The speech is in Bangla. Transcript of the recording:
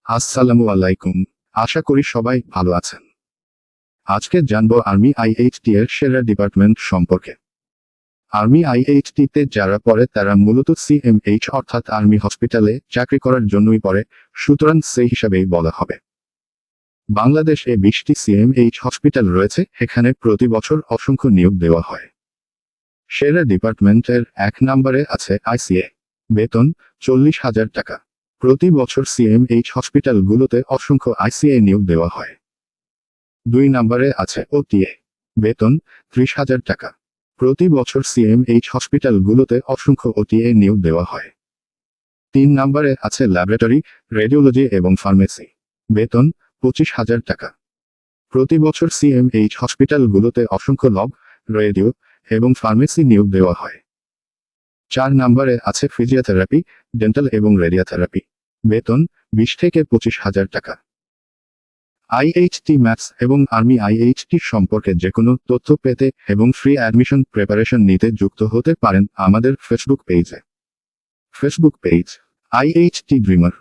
আসসালামু আলাইকুম। আশা করি সবাই ভালো আছেন। আজকে জানবো আর্মি আইএইচটি এর সেরা ডিপার্টমেন্ট সম্পর্কে। আর্মি আইএইচটি তে যারা পড়ে তারা মূলত সিএমএইচ অর্থাৎ আর্মি হসপিটালে চাকরি করার জন্যই পড়ে, সুতরাং সেই হিসাবেই বলা হবে। বাংলাদেশে 20টি সিএমএইচ হসপিটাল রয়েছে, এখানে প্রতি বছর অসংখ্য নিয়োগ দেওয়া হয়। সেরা ডিপার্টমেন্টের 1 নম্বরে আছে আইসিএ। বেতন 40,000 টাকা। প্রতি বছর সিএমএইচ হসপিটালগুলোতে অসংখ্য আইসিএ নিয়োগ দেওয়া হয়। 2 নম্বরে আছে ওটিএ। বেতন 30,000 টাকা। প্রতি বছর সিএমএইচ হসপিটালগুলোতে অসংখ্য ওটিএ নিয়োগ দেওয়া হয়। 3 নম্বরে আছে ল্যাবরেটরি, রেডিওলজি এবং ফার্মেসি। বেতন 25,000 টাকা। প্রতি বছর সিএমএইচ হসপিটালগুলোতে অসংখ্য ল্যাব, রেডিও এবং ফার্মেসি নিয়োগ দেওয়া হয়। 4 নম্বরে আছে ফিজিওথেরাপি, ডেন্টাল এবং রেডিওথেরাপি। বেতন 20 থেকে 25,000 টাকা। আইএইচটি ম্যাথস এবং আর্মি আইএইচটি সম্পর্কে যে কোনো তথ্য পেতে এবং ফ্রি অ্যাডমিশন প্রিপারেশন নিতে যুক্ত হতে পারেন আমাদের ফেসবুক পেজ আইএইচটি ড্রিমার।